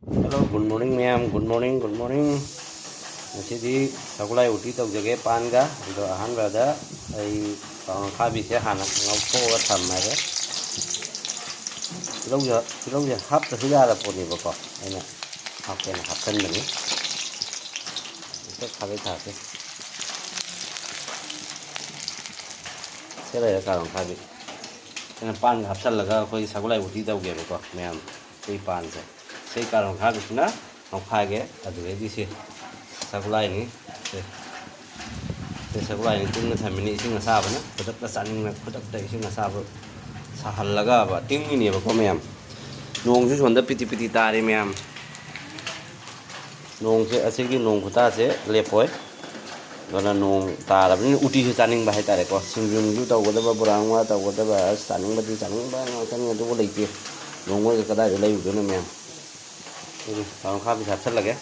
Hello, good morning ma'am. Good morning, good morning. Ngasi sakulai uti tawjage pan ga do ahanbada ai khabi se hana ngauko ga thammage tilau ya hap ta hiya da poni bako aina hapen hapen bani ito khabe tha se le ka rong khabi ena pan hapsal laga koi sakulai uti tawge bako ma'am sei pan se sei ka rong khabi na ngau phage adu di se sakulai ni se sakulai ni tin na thamini ising asaba na kudak ta saning na kudak ta ising asaba sahal laga ba ting ni ba ko ma'am nong ju sonda piti piti tare ma'am nong se asigi nong khuta se lepoi dona nong tara bin uti se saning ba hai tare ko singjum ju taw goda ba burangwa taw goda ba saning ba ngau kan ndu ko leite nong wo ka da lai u na ma'am karon kha bi sat lage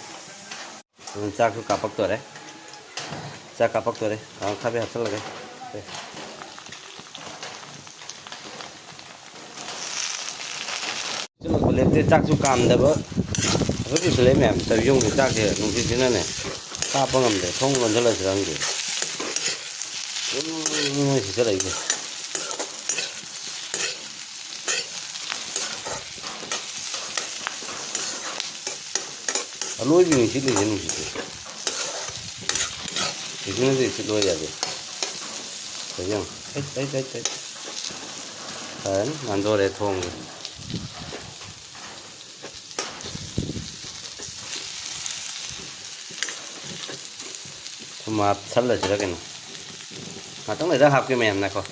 चा को कापक तो रे चा कापक तो रे खा भी हाथ लगे चलो बोले ते चाक जो काम दे बो अभी इसलिए मैं तब यूं के चाक है नुकी जिना ने काप ngam they thông gần cho là rằng gì chỉ sẽ lấy cái lôi bình chỉ lấy cái gì 이거는 이제 넣어야 돼. 그냥 에이. 만도래 통. mà sẵn là chỉ là cái này. À trong này đã học cái mềm này coi.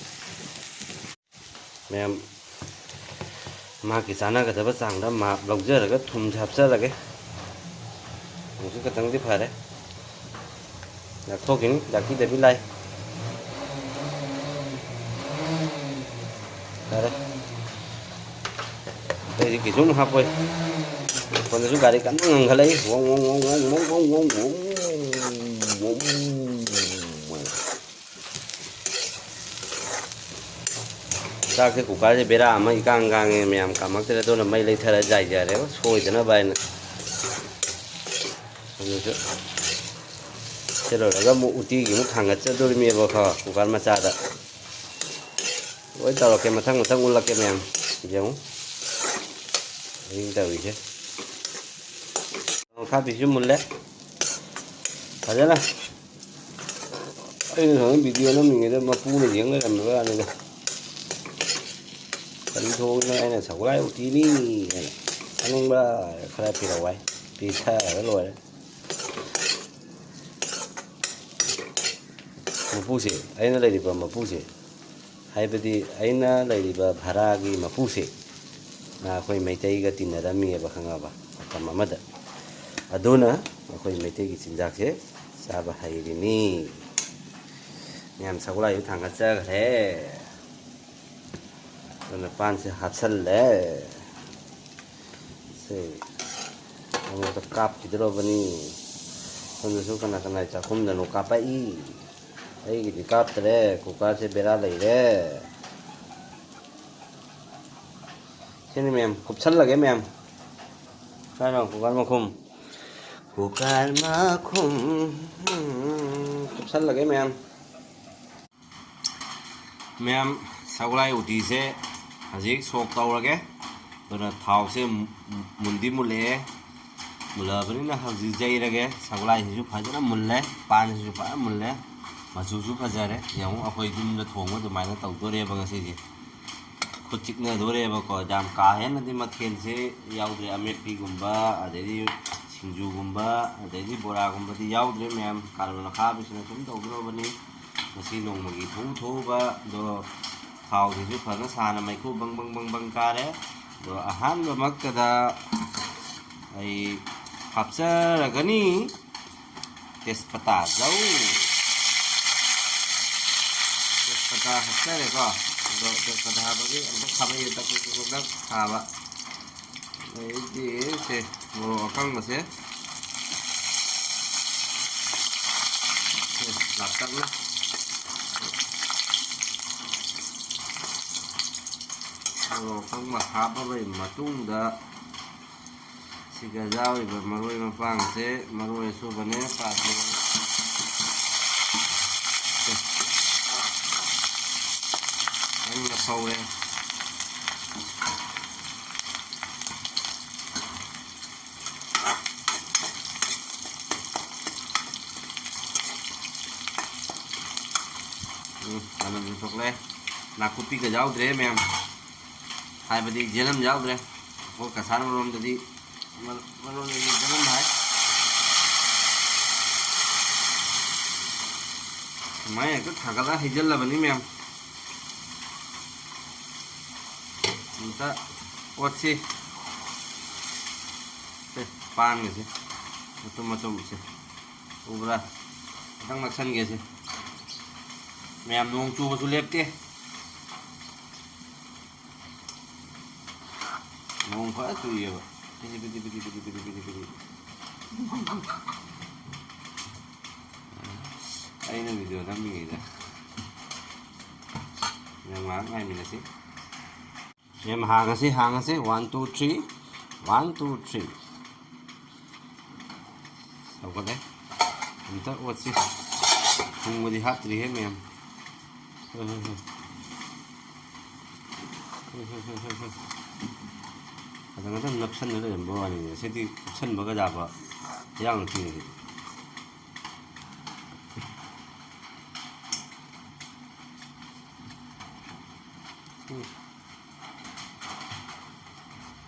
Mềm mà cái sáng nay cái thứ sáng đó mà lồng dưa là cái thùng chạp sơ là cái. Một cái tăng tiếp phải đấy. Đặc thô kính, đặc khi để bị lay. Đây. Đây thì cái xuống học rồi. Còn cái xuống gà đi cắn ngừng lấy. Ra cái củ cá thì bé ra mấy càng mềm cả mắt thế tôi là mấy lấy theo dài dài đấy, sôi cho nó bay này. thế rồi cái mũ uti cái mũ thằng ở chỗ tôi mi vào kho củ cá mà cha đó với tàu cái mà thằng uốn là cái mềm giống tàu gì chứ khác bị chút một lát phải chứ là cái thằng video nó mình người ta mà pu này tiếng cái làm cái này này cái thôi này là sáu cái uti đi anh em ba khai phi đầu vậy phi xa ở rồi đấy mapuse aina leiriba mapuse haibadi aina leiriba bharagi mapuse na khoi meitai ga tinarami ba khangaba matam amada aduna khoi meitai gi chinjak se saba hairini nyam sagula yu thanga cha gare dona pan se hapsal le se amo ta kap kidro bani sonjo su kana cha khum da no kapai ấy cái cáp thế, củ cá sẽ bể ra lấy đấy. Thế này mềm, cục sắt là cái mềm. Đây rồi, củ cá mà khum. Củ cá mà khum. Cục sắt là cái mềm. Mềm, sau này uti sẽ hãy sốt tàu ra cái. Rồi là tháo sẽ muốn đi một lẽ. Một lần với nó hãy dây ra cái. Sau này thì giúp phải cho nó một lẽ, pan thì giúp phải một lẽ. Mazuzu fazare yang akhoi dum da thong da mai na tau dore ba ngasi ji khuchik na dore ba ko jam ka hen na di mathen se yaudre amepi gumba adedi singju gumba adedi bora gumba di yaudre mem karona kha bisna sum tau dro bani ngasi nong magi thu ba do thau ji ju phana sana mai khu bang ka re do ahan ba mak da ai hapsa ragani tespata jau pata hapsa re ko do pata ha ba gi ando khaba ye ta ko ga khaba ei di se mo akang ma se laptop na mo akang ma ha ba bai ma tung da Siga yaurꯤꯕ ꯃꯔꯣꯏ ꯃꯄꯥꯡꯁꯦ ꯃꯔꯣꯏ ꯑꯁꯨꯕꯅꯦ ꯄꯥꯛꯄꯅꯦ ꯅꯪꯅ ꯐꯧꯔꯦ ꯀꯩꯅꯣꯁꯨ ꯊꯣꯛꯂꯦ ꯅꯥꯀꯨꯞꯄꯤꯒ ꯌꯥꯎꯗ꯭ꯔꯦ ꯃꯌꯥꯝ ꯍꯥꯏꯕꯗꯤ ꯖꯦꯂꯝ ꯌꯥꯎꯗ꯭ꯔꯦ ꯑꯩꯈꯣꯏ ꯀꯁꯥꯔ ꯃꯔꯣꯝꯗꯗꯤ ꯖꯦꯂꯝ ꯍꯥꯏ ꯁꯨꯃꯥꯏꯅ ꯍꯦꯛꯇ ꯊꯥꯒꯠꯂꯒ ꯍꯩꯖꯤꯜꯂꯕꯅꯤ ꯃꯌꯥꯝ ꯑꯝꯇ ꯑꯣꯠꯁꯤ ꯄꯥꯟꯒꯁꯦ ꯃꯇꯨꯝ ꯃꯇꯨꯝꯁꯦ ꯎꯕ꯭ꯔꯥ ꯈꯤꯇꯪ ꯅꯛꯁꯟꯒꯦꯁꯦ ꯃꯌꯥꯝ ꯅꯣꯡ ꯆꯨꯕꯁꯨ ꯂꯦꯞꯇꯦ ꯅꯣꯡ ꯐꯖ ꯆꯨꯏꯌꯦꯕ ꯄꯤꯗꯤ ꯄꯤꯗꯤ ꯄꯤꯗꯤ ꯄꯤꯗꯤ ꯄꯤꯗꯤ ꯄꯤꯗꯤ ꯄꯤꯗꯤ ꯑꯩꯅ ꯚꯤꯗꯤꯑꯣ ꯅꯝꯃꯤꯉꯩꯗ ꯃꯌꯥꯝ ꯉꯥꯏꯍꯥꯛ ꯉꯥꯏꯃꯤꯟꯅꯁꯤ ꯃꯌꯥꯝ ꯍꯥꯡꯉꯁꯤ 1 2 3 1 2 3 ꯁꯧꯒꯠꯂꯦ ꯑꯝꯇ ꯑꯣꯠꯁꯤ ꯊꯨꯝꯕꯗꯤ ꯍꯥꯞꯇ꯭ꯔꯤꯍꯦ ꯃꯌꯥꯝ ꯈꯇꯪ ꯅꯞꯁꯟꯅ ꯂꯩꯔꯝꯕ ꯋꯥꯅꯤꯅꯦ ꯁꯤꯗꯤ ꯀꯨꯞꯁꯟꯕꯒ ꯌꯥꯕ ꯌꯥꯝ ꯅꯠꯇꯦꯅꯦ ꯁꯤꯗꯤ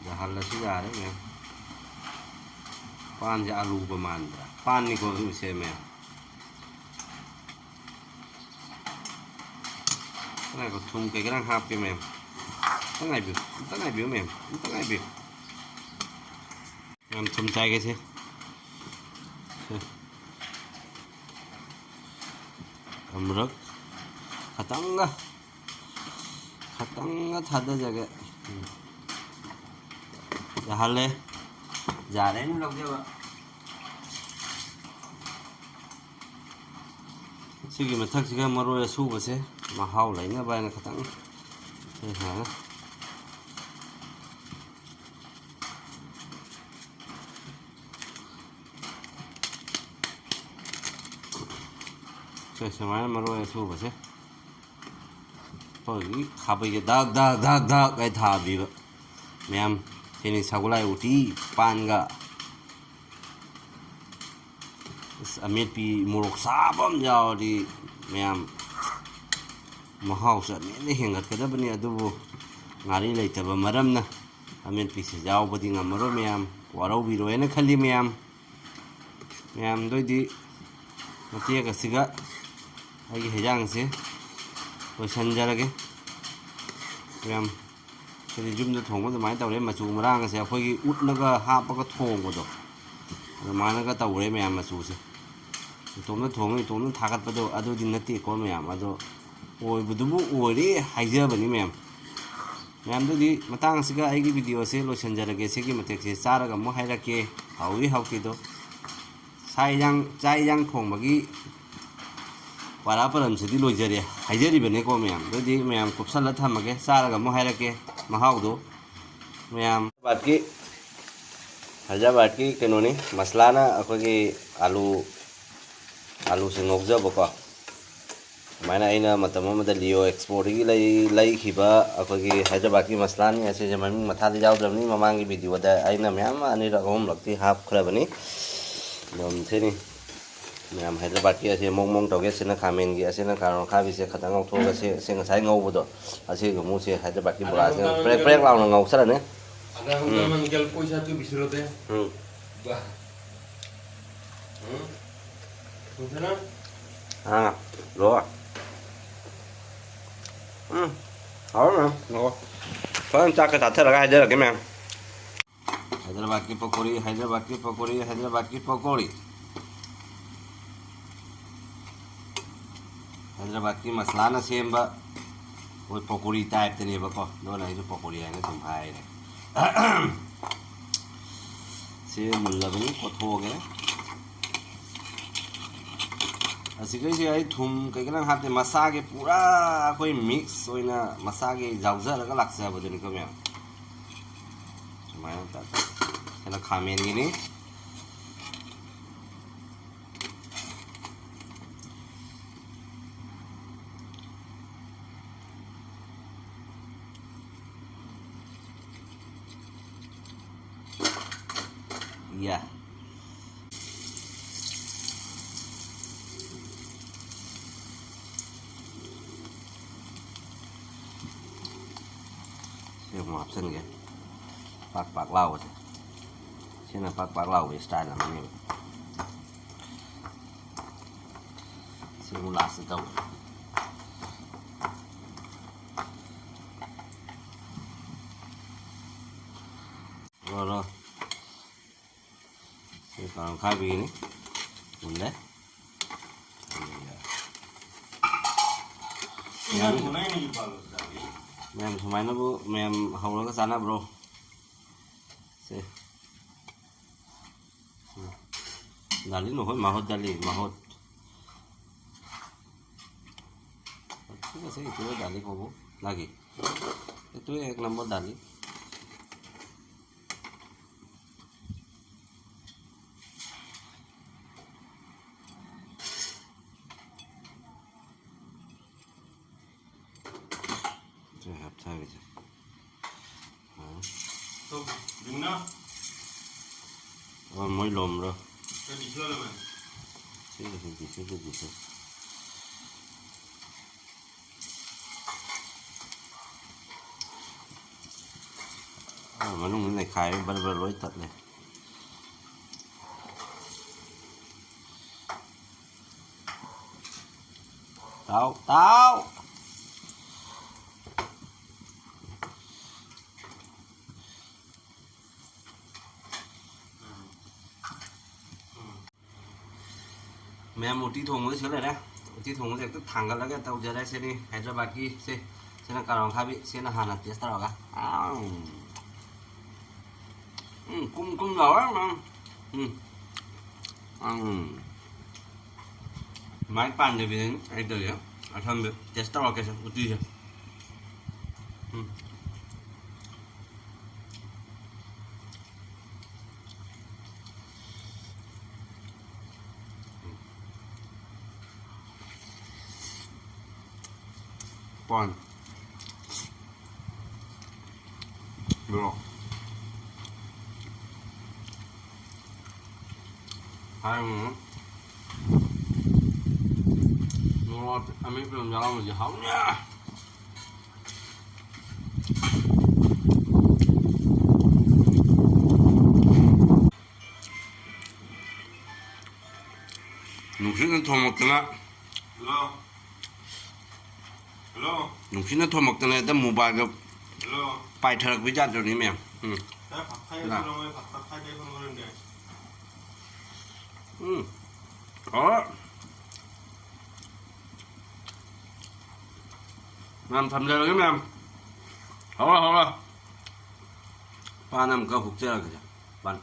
ꯌꯥꯍꯜꯂꯁꯨ ꯌꯥꯔꯦ ꯃꯌꯥꯝ ꯄꯥꯟꯁꯦ ꯑꯂꯨꯒ ꯃꯥꯟꯗ꯭ꯔꯥ ꯄꯥꯟꯅꯤꯀꯣ ꯑꯗꯨꯁꯦ ꯃꯌꯥꯝ ꯉꯥꯏꯈꯣ ꯊꯨꯝ ꯀꯩꯀꯩ ꯍꯥꯞꯀꯦ ꯃꯌꯥꯝ ꯑꯝꯇ ꯉꯥꯏꯕꯤꯌꯨ ꯃꯌꯥꯝ ꯑꯝꯇ ꯉꯥꯏꯕꯤꯌꯨ ꯌꯥꯝ ꯊꯨꯝ ꯆꯥꯏꯒꯦꯁꯦ ꯑꯃꯨꯔꯛ ꯈꯇꯪꯒ ꯊꯥꯗꯖꯒꯦ ꯌꯥꯍꯜꯂꯦ ꯌꯥꯔꯦꯅ ꯂꯧꯖꯕ ꯁꯤꯒꯤ ꯃꯊꯛꯁꯤꯒ ꯃꯔꯣꯏ ꯑꯁꯨꯕꯁꯦ ꯃꯍꯥꯎ ꯂꯩꯅꯕ ꯍꯥꯏꯅ ꯈꯤꯇꯪ ꯁꯨꯃꯥꯏꯅ ꯃꯔꯣꯏ ꯑꯁꯨꯕꯁꯦ ꯑꯩꯈꯣꯏꯒꯤ ꯈꯥꯕꯩꯒ ꯗꯥꯛ ꯀꯥꯏ ꯊꯥꯕꯤꯕ ꯃꯌꯥꯝ ꯁꯤꯅꯤ ꯁꯒꯣꯜꯍꯋꯥꯏ ꯎꯇꯤ ꯄꯥꯟꯒ ꯑꯃꯦꯠꯄꯤ ꯃꯣꯔꯣꯛ ꯁꯥꯕ ꯑꯃ ꯌꯥꯎꯔꯗꯤ ꯃꯌꯥꯝ ꯃꯍꯥꯎꯁꯨ ꯑꯃꯦꯠꯅ ꯍꯦꯟꯒꯠꯀꯗꯕꯅꯤ ꯑꯗꯨꯕꯨ ꯉꯥꯔꯤ ꯂꯩꯇꯕ ꯃꯔꯝꯅ ꯑꯃꯦꯠꯄꯤꯁꯤ ꯌꯥꯎꯕꯗꯤ ꯉꯝꯃꯔꯣꯏ ꯃꯌꯥꯝ ꯋꯥꯔꯧꯕꯤꯔꯣꯏꯅ ꯈꯜꯂꯤ ꯃꯌꯥꯝꯗꯣꯏꯗꯤ ꯃꯇꯦꯛ ꯑꯁꯤꯒ ꯑꯩꯒꯤ ꯍꯩꯖꯥꯡꯁꯦ ꯂꯣꯏꯁꯤꯟꯖꯔꯒꯦ ꯃꯌꯥꯝ ꯁꯤꯗꯤ ꯌꯨꯝꯗ ꯊꯣꯡꯕ ꯑꯗꯨꯃꯥꯏꯅ ꯇꯧꯔꯦ ꯃꯆꯨ ꯃꯔꯥꯡꯒꯁꯦ ꯑꯩꯈꯣꯏꯒꯤ ꯎꯠꯂꯒ ꯍꯥꯞꯄꯒ ꯊꯣꯡꯕꯗꯣ ꯑꯗꯨꯃꯥꯏꯅꯒ ꯇꯧꯔꯦ ꯃꯌꯥꯝ ꯃꯆꯨꯁꯦ ꯏꯇꯣꯝꯅ ꯊꯣꯡꯉ ꯏꯇꯣꯝꯅ ꯊꯥꯒꯠꯄꯗꯣ ꯑꯗꯨꯗꯤ ꯅꯠꯇꯦꯀꯣ ꯃꯌꯥꯝ ꯑꯗꯣ ꯑꯣꯏꯕꯗꯨꯕꯨ ꯑꯣꯏꯔꯦ ꯍꯥꯏꯖꯕꯅꯤ ꯃꯌꯥꯝꯗꯨꯗꯤ ꯃꯇꯥꯡ ꯑꯁꯤꯒ ꯑꯩꯒꯤ ꯚꯤꯗꯤꯑꯣꯁꯦ ꯂꯣꯏꯁꯤꯟꯖꯔꯒꯦ ꯁꯤꯒꯤ ꯃꯇꯦꯛꯁꯦ ꯆꯥꯔꯒ ꯑꯃꯨꯛ ꯍꯥꯏꯔꯛꯀꯦ ꯍꯥꯎꯏ ꯍꯥꯎꯇꯦꯗꯣ ꯆꯥꯛ ꯏꯟꯖꯥꯡ ꯊꯣꯡꯕꯒꯤ ꯄꯔꯥ ꯄꯔꯝꯁꯤꯗꯤ ꯂꯣꯏꯖꯔꯦ ꯍꯥꯏꯖꯔꯤꯕꯅꯤꯀꯣ ꯃꯌꯥꯝ ꯑꯗꯨꯗꯤ ꯃꯌꯥꯝ ꯀꯨꯞꯁꯜꯂ ꯊꯝꯃꯒꯦ ꯆꯥꯔꯒ ꯑꯃꯨꯛ ꯍꯥꯏꯔꯛꯀꯦ ꯃꯍꯥꯎꯗꯣ ꯃꯌꯥꯝ ꯍꯥꯏꯗ꯭ꯔꯕꯥꯗꯀꯤ ꯀꯩꯅꯣꯅꯤ ꯃꯁꯂꯥꯅ ꯑꯩꯈꯣꯏꯒꯤ ꯑꯂꯨꯁꯦ ꯉꯧꯖꯕꯀꯣ ꯑꯗꯨꯃꯥꯏꯅ ꯑꯩꯅ ꯃꯇꯝ ꯑꯃꯗ ꯂꯤꯑꯣ ꯑꯦꯛꯁꯄꯣꯔꯠꯇꯒꯤ ꯂꯩꯈꯤꯕ ꯑꯩꯈꯣꯏꯒꯤ ꯍꯥꯏꯗ꯭ꯔꯕꯥꯗꯀꯤ ꯃꯁꯂꯥꯅꯤ ꯑꯁꯤꯁꯦ ꯃꯃꯤꯡ ꯃꯊꯥꯗꯤ ꯌꯥꯎꯗ꯭ꯔꯕꯅꯤ ꯃꯃꯥꯡꯒꯤ ꯚꯤꯗꯤꯑꯣꯗ ꯑꯩꯅ ꯃꯌꯥꯝ 2 3 ꯍꯥꯞꯈ꯭ꯔꯕꯅꯤ ꯑꯗꯨꯝ ꯁꯤꯅꯤ ꯃꯌꯥꯝ ꯍꯥꯏꯗ꯭ꯔꯕꯥꯗꯀꯤ ꯑꯁꯤ ꯃꯣꯡ ꯇꯧꯒꯦ ꯁꯤꯅ ꯈꯥꯃꯦꯟꯒꯤ ꯑꯁꯤꯅ ꯀꯥꯔꯣꯠ ꯑꯈꯥꯕꯤꯁꯦ ꯈꯇꯪ ꯉꯧꯊꯣꯛꯑꯒ ꯁꯤ ꯉꯁꯥꯏ ꯉꯧꯕꯗꯣ ꯑꯁꯤꯒ ꯑꯃꯨꯛꯁꯦ ꯍꯥꯏꯗ꯭ꯔꯕꯥꯗꯀꯤ ꯕꯣꯔꯥꯁꯤꯅ ꯄ꯭ꯔꯦꯛ ꯂꯥꯎꯅ ꯉꯧꯁꯔꯅꯤ ꯂꯣ ꯍꯥꯎꯔꯝꯃꯦ ꯐꯖꯅ ꯆꯥꯛꯀ ꯆꯥꯊꯔꯒ ꯍꯥꯏꯖꯔꯛꯀꯦ ꯃꯌꯥꯝ ꯍꯥꯏꯗ꯭ꯔꯕꯥꯗꯀꯤ ꯄꯀꯣꯔꯤ ꯍꯥꯏꯗ꯭ꯔꯕꯥꯗꯀꯤ ꯃꯁꯂꯥꯅ ꯁꯦꯝꯕ ꯍꯣꯏ ꯄꯀꯣꯔꯤ ꯇꯥꯏꯞꯇꯅꯦꯕꯀꯣ ꯑꯗꯨꯅ ꯑꯩꯁꯨ ꯄꯀꯣꯔꯤ ꯍꯥꯏꯅ ꯁꯨꯝ ꯍꯥꯏꯔꯦ ꯁꯤ ꯃꯨꯜꯂꯕꯅꯤ ꯀꯣꯠꯊꯣꯛꯑꯒꯦ ꯑꯁꯤꯈꯩꯁꯦ ꯑꯩ ꯊꯨꯝ ꯀꯩꯀꯩ ꯍꯥꯞꯇꯦ ꯃꯁꯥꯒꯤ ꯄꯨꯔꯥ ꯑꯩꯈꯣꯏ ꯃꯤꯛꯁ ꯑꯣꯏꯅ ꯃꯁꯥꯒꯤ ꯌꯥꯎꯖꯔꯒ ꯂꯥꯛꯆꯕꯗꯨꯅꯤꯀꯣ ꯃꯌꯥꯝ ꯁꯨꯃꯥꯏꯅ Kena kamen gini. Iya. Saya mau absen ya. Pak lau sih. Sini pak lau ya style namanya. Simulasi tau. Rồi. Còn khai vị này mình đấy mem semain bu mem haulah ke sana bro sih dali nuhut mahut itu sih itu dali kok bu lagi itu ek nomor dali 합쳐야 돼. 또 묵나? mới lồm rồi. Cái gì chưa rồi Chứ. Mà lúc này khai bật lối thật này. Tao. मैं मोटी थोंग से ले मोटी थोंग से तो थांगल लगे तब जरा से नहीं हैदराबाद की से ना कराऊं खा भी से ना हाना टेस्ट होगा कुम लाओ माइक पान दे भी एक दो ये अठम टेस्ट होगा कैसे उठी है Pon. Bro. Hai mà. Nó anh biết làm sao mà gì hỏng nha. Nungsi는 더 먹더나. Hello. Hello. Nungsi는 더 먹더나. 일단 모바일 Hello. 빠이터락 비자 저니면. 나 밥하이 그러면 밥하이 되는 거는데. Làm thầm giờ cái em. Hổ rồi. Ba năm cơ phục chơi rồi kìa. Bạn.